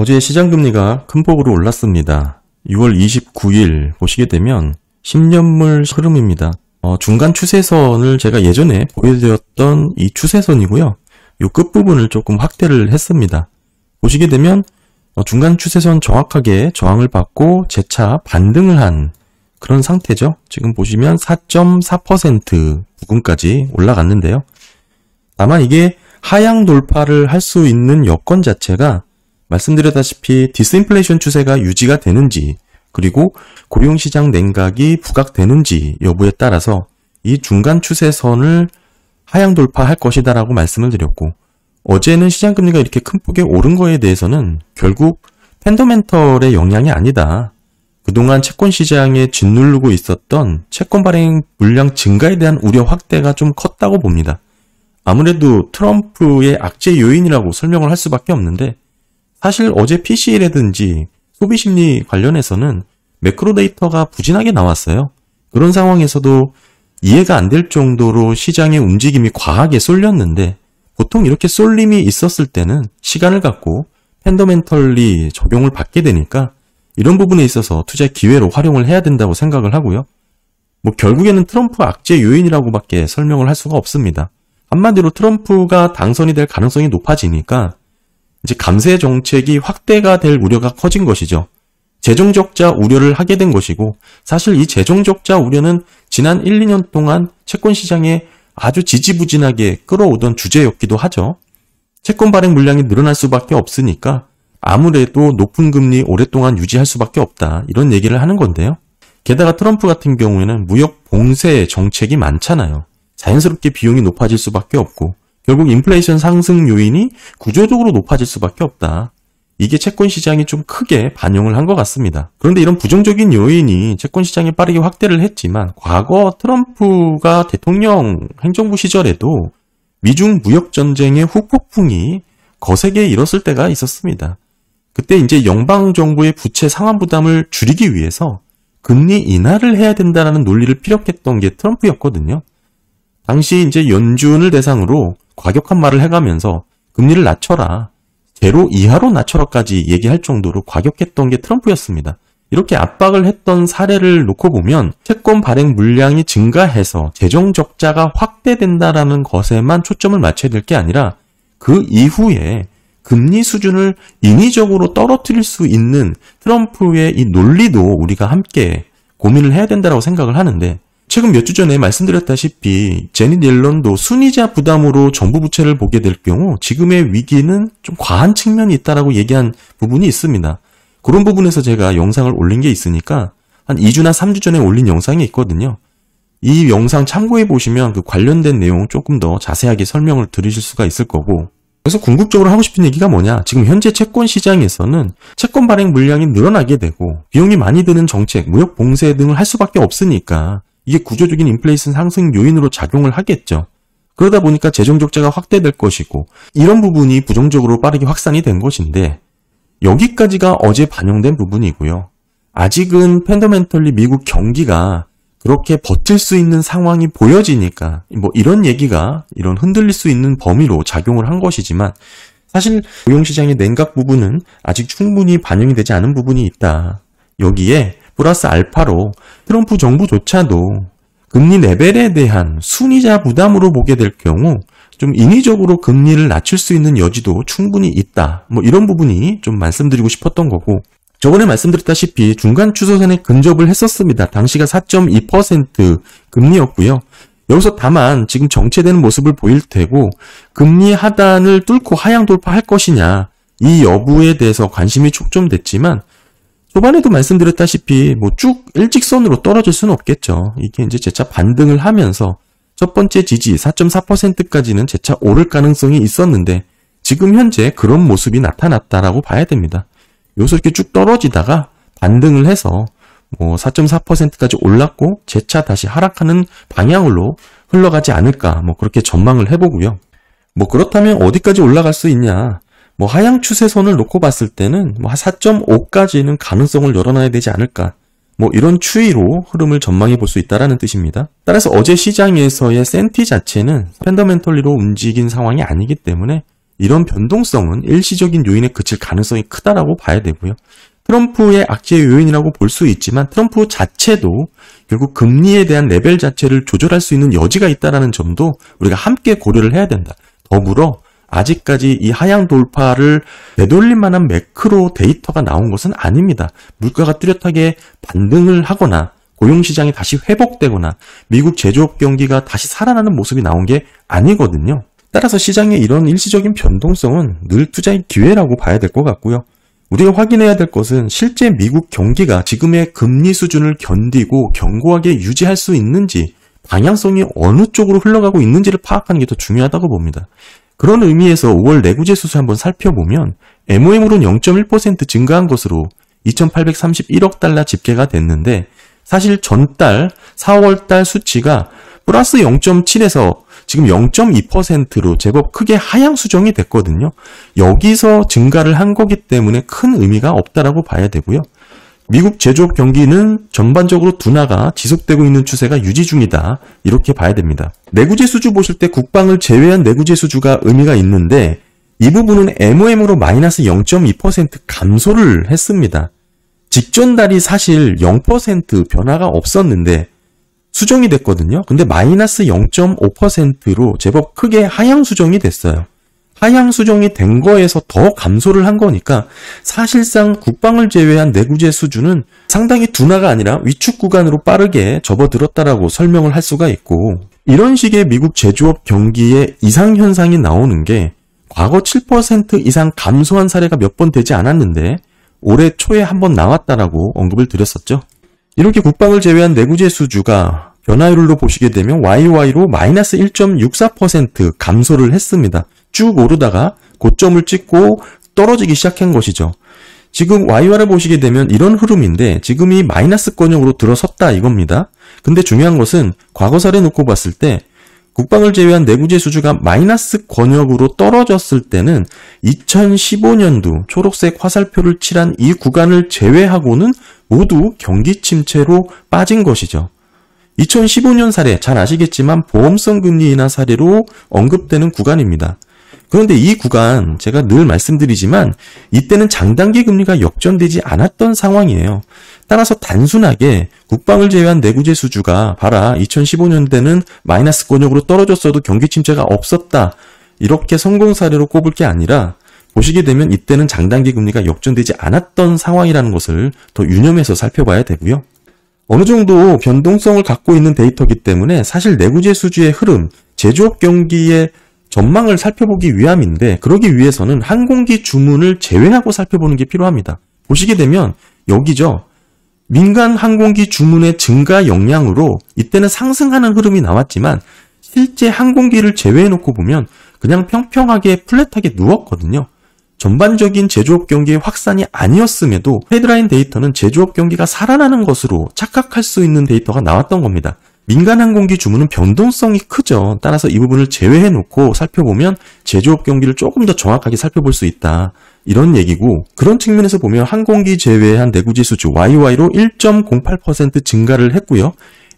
어제 시장금리가 큰 폭으로 올랐습니다. 6월 29일 보시게 되면 10년물 흐름입니다. 중간 추세선을 제가 예전에 보여드렸던 이 추세선이고요. 이 끝부분을 조금 확대를 했습니다. 보시게 되면 중간 추세선 정확하게 저항을 받고 재차 반등을 한 그런 상태죠. 지금 보시면 4.4% 부근까지 올라갔는데요. 다만 이게 하향 돌파를 할 수 있는 여건 자체가 말씀드렸다시피 디스인플레이션 추세가 유지가 되는지 그리고 고용시장 냉각이 부각되는지 여부에 따라서 이 중간 추세선을 하향 돌파할 것이다 라고 말씀을 드렸고, 어제는 시장금리가 이렇게 큰 폭에 오른 거에 대해서는 결국 펀더멘털의 영향이 아니다. 그동안 채권 시장에 짓누르고 있었던 채권 발행 물량 증가에 대한 우려 확대가 좀 컸다고 봅니다. 아무래도 트럼프의 악재 요인이라고 설명을 할 수밖에 없는데, 사실 어제 PC라든지 소비심리 관련해서는 매크로 데이터가 부진하게 나왔어요. 그런 상황에서도 이해가 안 될 정도로 시장의 움직임이 과하게 쏠렸는데, 보통 이렇게 쏠림이 있었을 때는 시간을 갖고 펀더멘털리 적용을 받게 되니까 이런 부분에 있어서 투자의 기회로 활용을 해야 된다고 생각을 하고요. 결국에는 트럼프 악재 요인이라고밖에 설명을 할 수가 없습니다. 한마디로 트럼프가 당선이 될 가능성이 높아지니까 이제 감세 정책이 확대가 될 우려가 커진 것이죠. 재정 적자 우려를 하게 된 것이고, 사실 이 재정 적자 우려는 지난 1, 2년 동안 채권 시장에 아주 지지부진하게 끌어오던 주제였기도 하죠. 채권 발행 물량이 늘어날 수밖에 없으니까 아무래도 높은 금리 오랫동안 유지할 수밖에 없다, 이런 얘기를 하는 건데요. 게다가 트럼프 같은 경우에는 무역 봉쇄 정책이 많잖아요. 자연스럽게 비용이 높아질 수밖에 없고 결국 인플레이션 상승 요인이 구조적으로 높아질 수밖에 없다. 이게 채권 시장이 좀 크게 반영을 한 것 같습니다. 그런데 이런 부정적인 요인이 채권 시장에 빠르게 확대를 했지만, 과거 트럼프가 대통령 행정부 시절에도 미중 무역 전쟁의 후폭풍이 거세게 일었을 때가 있었습니다. 그때 이제 영방 정부의 부채 상환 부담을 줄이기 위해서 금리 인하를 해야 된다라는 논리를 피력했던 게 트럼프였거든요. 당시 이제 연준을 대상으로 과격한 말을 해가면서 금리를 낮춰라, 제로 이하로 낮춰라까지 얘기할 정도로 과격했던 게 트럼프였습니다. 이렇게 압박을 했던 사례를 놓고 보면 채권 발행 물량이 증가해서 재정 적자가 확대된다라는 것에만 초점을 맞춰야 될 게 아니라 그 이후에 금리 수준을 인위적으로 떨어뜨릴 수 있는 트럼프의 이 논리도 우리가 함께 고민을 해야 된다고 생각을 하는데, 최근 몇 주 전에 말씀드렸다시피 제닛 옐런도 순이자 부담으로 정부 부채를 보게 될 경우 지금의 위기는 좀 과한 측면이 있다라고 얘기한 부분이 있습니다. 그런 부분에서 제가 영상을 올린 게 있으니까 한 2주나 3주 전에 올린 영상이 있거든요. 이 영상 참고해 보시면 그 관련된 내용 조금 더 자세하게 설명을 들으실 수가 있을 거고, 그래서 궁극적으로 하고 싶은 얘기가 뭐냐, 지금 현재 채권 시장에서는 채권 발행 물량이 늘어나게 되고 비용이 많이 드는 정책, 무역 봉쇄 등을 할 수밖에 없으니까 이게 구조적인 인플레이션 상승 요인으로 작용을 하겠죠. 그러다 보니까 재정 적자가 확대될 것이고, 이런 부분이 부정적으로 빠르게 확산이 된 것인데, 여기까지가 어제 반영된 부분이고요. 아직은 펀더멘털리 미국 경기가 그렇게 버틸 수 있는 상황이 보여지니까 이런 얘기가 이런 흔들릴 수 있는 범위로 작용을 한 것이지만, 사실 고용시장의 냉각 부분은 아직 충분히 반영이 되지 않은 부분이 있다. 여기에 플러스 알파로 트럼프 정부조차도 금리 레벨에 대한 순이자 부담으로 보게 될 경우 좀 인위적으로 금리를 낮출 수 있는 여지도 충분히 있다. 이런 부분이 좀 말씀드리고 싶었던 거고, 저번에 말씀드렸다시피 중간 추세선에 근접을 했었습니다. 당시가 4.2% 금리였고요. 여기서 다만 지금 정체되는 모습을 보일 테고, 금리 하단을 뚫고 하향 돌파할 것이냐, 이 여부에 대해서 관심이 촉점됐지만, 초반에도 말씀드렸다시피 쭉 일직선으로 떨어질 수는 없겠죠. 이게 이제 재차 반등을 하면서 첫 번째 지지 4.4%까지는 재차 오를 가능성이 있었는데, 지금 현재 그런 모습이 나타났다라고 봐야 됩니다. 여기서 이렇게 쭉 떨어지다가 반등을 해서 4.4%까지 올랐고 재차 다시 하락하는 방향으로 흘러가지 않을까, 그렇게 전망을 해보고요. 그렇다면 어디까지 올라갈 수 있냐? 하향 추세선을 놓고 봤을 때는 4.5까지는 가능성을 열어놔야 되지 않을까, 이런 추이로 흐름을 전망해 볼 수 있다는 뜻입니다. 따라서 어제 시장에서의 센티 자체는 펀더멘털리로 움직인 상황이 아니기 때문에 이런 변동성은 일시적인 요인에 그칠 가능성이 크다라고 봐야 되고요. 트럼프의 악재의 요인이라고 볼 수 있지만 트럼프 자체도 결국 금리에 대한 레벨 자체를 조절할 수 있는 여지가 있다는 점도 우리가 함께 고려를 해야 된다. 더불어 아직까지 이 하향 돌파를 되돌릴 만한 매크로 데이터가 나온 것은 아닙니다. 물가가 뚜렷하게 반등을 하거나 고용시장이 다시 회복되거나 미국 제조업 경기가 다시 살아나는 모습이 나온 게 아니거든요. 따라서 시장의 이런 일시적인 변동성은 늘 투자의 기회라고 봐야 될 것 같고요. 우리가 확인해야 될 것은 실제 미국 경기가 지금의 금리 수준을 견디고 견고하게 유지할 수 있는지, 방향성이 어느 쪽으로 흘러가고 있는지를 파악하는 게 더 중요하다고 봅니다. 그런 의미에서 5월 내구재 수수 한번 살펴보면 MOM으로는 0.1% 증가한 것으로 2,831억 달러 집계가 됐는데, 사실 전달 4월달 수치가 플러스 0.7에서 지금 0.2%로 제법 크게 하향 수정이 됐거든요. 여기서 증가를 한 거기 때문에 큰 의미가 없다라고 봐야 되고요. 미국 제조업 경기는 전반적으로 둔화가 지속되고 있는 추세가 유지 중이다. 이렇게 봐야 됩니다. 내구재 수주 보실 때 국방을 제외한 내구재 수주가 의미가 있는데 이 부분은 MOM으로 마이너스 0.2% 감소를 했습니다. 직전 달이 사실 0% 변화가 없었는데 수정이 됐거든요. 근데 마이너스 0.5%로 제법 크게 하향 수정이 됐어요. 하향 수정이 된 거에서 더 감소를 한 거니까 사실상 국방을 제외한 내구재 수주는 상당히 둔화가 아니라 위축 구간으로 빠르게 접어들었다라고 설명을 할 수가 있고, 이런 식의 미국 제조업 경기의 이상현상이 나오는 게 과거 7% 이상 감소한 사례가 몇 번 되지 않았는데 올해 초에 한번 나왔다라고 언급을 드렸었죠. 이렇게 국방을 제외한 내구재 수주가 변화율로 보시게 되면 YY로 마이너스 1.64% 감소를 했습니다. 쭉 오르다가 고점을 찍고 떨어지기 시작한 것이죠. 지금 YY를 보시게 되면 이런 흐름인데 지금이 마이너스권역으로 들어섰다 이겁니다. 근데 중요한 것은 과거 사례 놓고 봤을 때 국방을 제외한 내구재 수주가 마이너스 권역으로 떨어졌을 때는 2015년도 초록색 화살표를 칠한 이 구간을 제외하고는 모두 경기 침체로 빠진 것이죠. 2015년 사례 잘 아시겠지만 보험성 금리 인하 사례로 언급되는 구간입니다. 그런데 이 구간 제가 늘 말씀드리지만 이때는 장단기 금리가 역전되지 않았던 상황이에요. 따라서 단순하게 국방을 제외한 내구재 수주가 봐라 2015년대는 마이너스 권역으로 떨어졌어도 경기 침체가 없었다. 이렇게 성공 사례로 꼽을 게 아니라 보시게 되면 이때는 장단기 금리가 역전되지 않았던 상황이라는 것을 더 유념해서 살펴봐야 되고요. 어느 정도 변동성을 갖고 있는 데이터이기 때문에 사실 내구재 수주의 흐름, 제조업 경기의 전망을 살펴보기 위함인데 그러기 위해서는 항공기 주문을 제외하고 살펴보는 게 필요합니다. 보시게 되면 여기죠. 민간 항공기 주문의 증가 영향으로 이때는 상승하는 흐름이 나왔지만 실제 항공기를 제외해놓고 보면 그냥 평평하게 플랫하게 누웠거든요. 전반적인 제조업 경기의 확산이 아니었음에도 헤드라인 데이터는 제조업 경기가 살아나는 것으로 착각할 수 있는 데이터가 나왔던 겁니다. 민간 항공기 주문은 변동성이 크죠. 따라서 이 부분을 제외해놓고 살펴보면 제조업 경기를 조금 더 정확하게 살펴볼 수 있다. 이런 얘기고, 그런 측면에서 보면 항공기 제외한 내구재 수주 YY로 1.08% 증가를 했고요.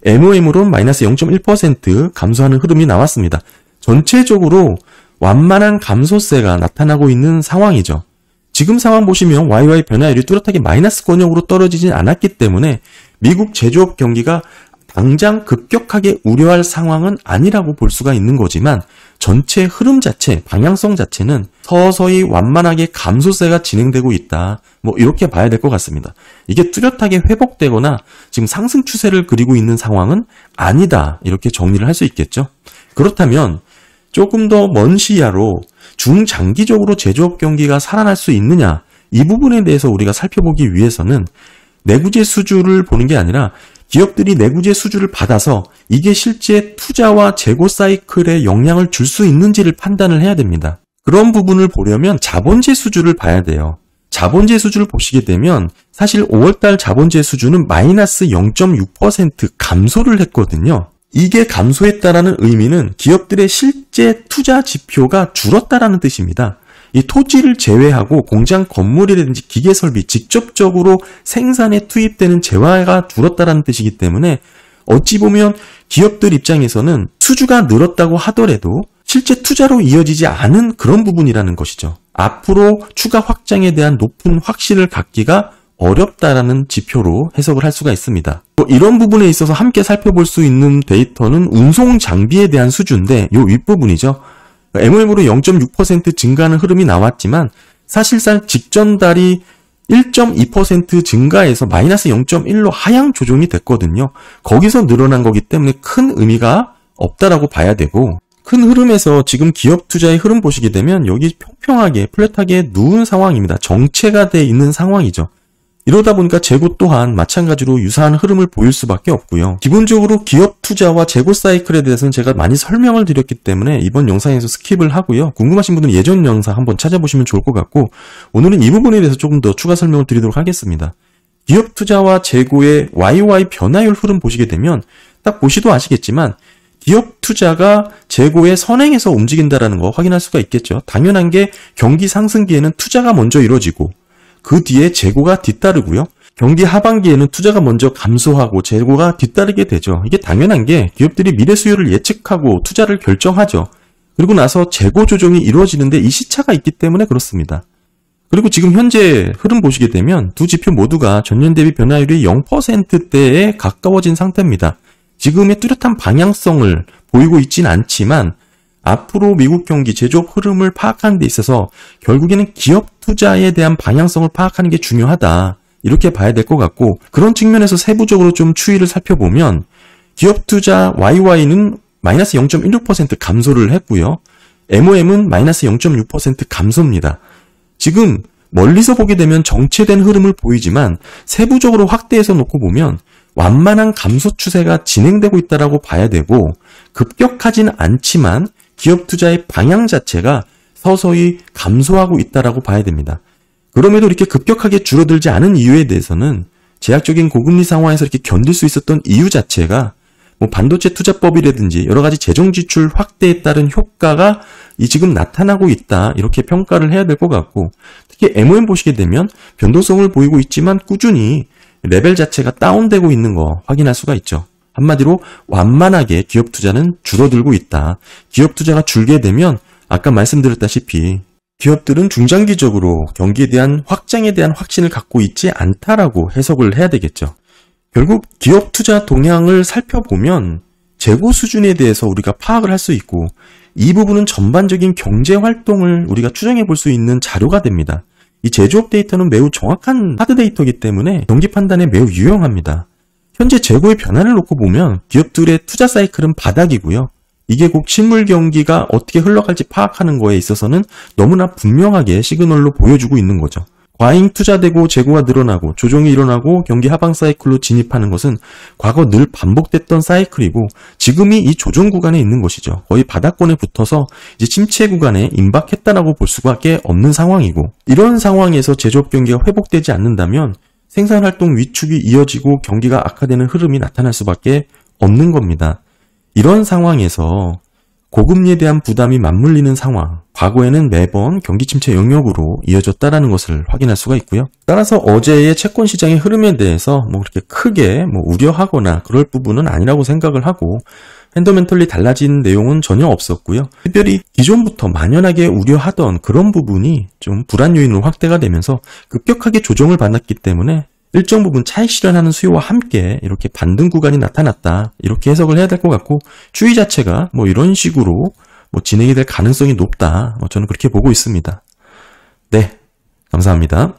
MOM으로는 마이너스 0.1% 감소하는 흐름이 나왔습니다. 전체적으로 완만한 감소세가 나타나고 있는 상황이죠. 지금 상황 보시면 YY 변화율이 뚜렷하게 마이너스 권역으로 떨어지진 않았기 때문에 미국 제조업 경기가 당장 급격하게 우려할 상황은 아니라고 볼 수가 있는 거지만 전체 흐름 자체, 방향성 자체는 서서히 완만하게 감소세가 진행되고 있다. 이렇게 봐야 될 것 같습니다. 이게 뚜렷하게 회복되거나 지금 상승 추세를 그리고 있는 상황은 아니다. 이렇게 정리를 할 수 있겠죠. 그렇다면 조금 더 먼 시야로 중장기적으로 제조업 경기가 살아날 수 있느냐, 이 부분에 대해서 우리가 살펴보기 위해서는 내구재 수주를 보는 게 아니라 기업들이 내구재 수주를 받아서 이게 실제 투자와 재고 사이클에 영향을 줄 수 있는지를 판단을 해야 됩니다. 그런 부분을 보려면 자본재 수주를 봐야 돼요. 자본재 수주를 보시게 되면 사실 5월달 자본재 수주는 마이너스 0.6% 감소를 했거든요. 이게 감소했다라는 의미는 기업들의 실제 투자 지표가 줄었다라는 뜻입니다. 이 토지를 제외하고 공장 건물이라든지 기계 설비, 직접적으로 생산에 투입되는 재화가 줄었다라는 뜻이기 때문에 어찌 보면 기업들 입장에서는 수주가 늘었다고 하더라도 실제 투자로 이어지지 않은 그런 부분이라는 것이죠. 앞으로 추가 확장에 대한 높은 확신을 갖기가 어렵다라는 지표로 해석을 할 수가 있습니다. 이런 부분에 있어서 함께 살펴볼 수 있는 데이터는 운송 장비에 대한 수주인데 이 윗부분이죠. MOM으로 0.6% 증가하는 흐름이 나왔지만 사실상 직전 달이 1.2% 증가해서 마이너스 0.1로 하향 조정이 됐거든요. 거기서 늘어난 거기 때문에 큰 의미가 없다라고 봐야 되고, 큰 흐름에서 지금 기업 투자의 흐름 보시게 되면 여기 평평하게 플랫하게 누운 상황입니다. 정체가 돼 있는 상황이죠. 이러다 보니까 재고 또한 마찬가지로 유사한 흐름을 보일 수밖에 없고요. 기본적으로 기업 투자와 재고 사이클에 대해서는 제가 많이 설명을 드렸기 때문에 이번 영상에서 스킵을 하고요. 궁금하신 분들은 예전 영상 한번 찾아보시면 좋을 것 같고, 오늘은 이 부분에 대해서 조금 더 추가 설명을 드리도록 하겠습니다. 기업 투자와 재고의 YY 변화율 흐름 보시게 되면 딱 보시도 아시겠지만 기업 투자가 재고의 선행에서 움직인다는 거 확인할 수가 있겠죠. 당연한 게 경기 상승기에는 투자가 먼저 이루어지고 그 뒤에 재고가 뒤따르고요. 경기 하반기에는 투자가 먼저 감소하고 재고가 뒤따르게 되죠. 이게 당연한 게 기업들이 미래 수요를 예측하고 투자를 결정하죠. 그리고 나서 재고 조정이 이루어지는데 이 시차가 있기 때문에 그렇습니다. 그리고 지금 현재 흐름 보시게 되면 두 지표 모두가 전년 대비 변화율이 0%대에 가까워진 상태입니다. 지금의 뚜렷한 방향성을 보이고 있진 않지만 앞으로 미국 경기 제조업 흐름을 파악하는 데 있어서 결국에는 기업 투자에 대한 방향성을 파악하는 게 중요하다. 이렇게 봐야 될 것 같고, 그런 측면에서 세부적으로 좀 추이를 살펴보면 기업 투자 YY는 마이너스 0.16% 감소를 했고요. MOM은 마이너스 0.6% 감소입니다. 지금 멀리서 보게 되면 정체된 흐름을 보이지만 세부적으로 확대해서 놓고 보면 완만한 감소 추세가 진행되고 있다고 봐야 되고, 급격하진 않지만 기업 투자의 방향 자체가 서서히 감소하고 있다고 봐야 됩니다. 그럼에도 이렇게 급격하게 줄어들지 않은 이유에 대해서는 제약적인 고금리 상황에서 이렇게 견딜 수 있었던 이유 자체가 반도체 투자법이라든지 여러 가지 재정 지출 확대에 따른 효과가 지금 나타나고 있다, 이렇게 평가를 해야 될 것 같고, 특히 MOM 보시게 되면 변동성을 보이고 있지만 꾸준히 레벨 자체가 다운되고 있는 거 확인할 수가 있죠. 한마디로 완만하게 기업 투자는 줄어들고 있다. 기업 투자가 줄게 되면 아까 말씀드렸다시피 기업들은 중장기적으로 경기에 대한 확장에 대한 확신을 갖고 있지 않다라고 해석을 해야 되겠죠. 결국 기업 투자 동향을 살펴보면 재고 수준에 대해서 우리가 파악을 할 수 있고, 이 부분은 전반적인 경제 활동을 우리가 추정해 볼 수 있는 자료가 됩니다. 이 제조업 데이터는 매우 정확한 하드 데이터이기 때문에 경기 판단에 매우 유용합니다. 현재 재고의 변화를 놓고 보면 기업들의 투자 사이클은 바닥이고요. 이게 곧 실물 경기가 어떻게 흘러갈지 파악하는 거에 있어서는 너무나 분명하게 시그널로 보여주고 있는 거죠. 과잉 투자되고 재고가 늘어나고 조정이 일어나고 경기 하방 사이클로 진입하는 것은 과거 늘 반복됐던 사이클이고, 지금이 이 조정 구간에 있는 것이죠. 거의 바닥권에 붙어서 이제 침체 구간에 임박했다라고 볼 수밖에 없는 상황이고, 이런 상황에서 제조업 경기가 회복되지 않는다면 생산활동 위축이 이어지고 경기가 악화되는 흐름이 나타날 수밖에 없는 겁니다. 이런 상황에서 고금리에 대한 부담이 맞물리는 상황, 과거에는 매번 경기 침체 영역으로 이어졌다는 것을 확인할 수가 있고요. 따라서 어제의 채권 시장의 흐름에 대해서 그렇게 크게 우려하거나 그럴 부분은 아니라고 생각을 하고, 펀더멘털리 달라진 내용은 전혀 없었고요. 특별히 기존부터 만연하게 우려하던 그런 부분이 좀 불안 요인으로 확대가 되면서 급격하게 조정을 받았기 때문에 일정 부분 차익 실현하는 수요와 함께 이렇게 반등 구간이 나타났다, 이렇게 해석을 해야 될 것 같고, 추이 자체가 이런 식으로 진행이 될 가능성이 높다, 저는 그렇게 보고 있습니다. 네, 감사합니다.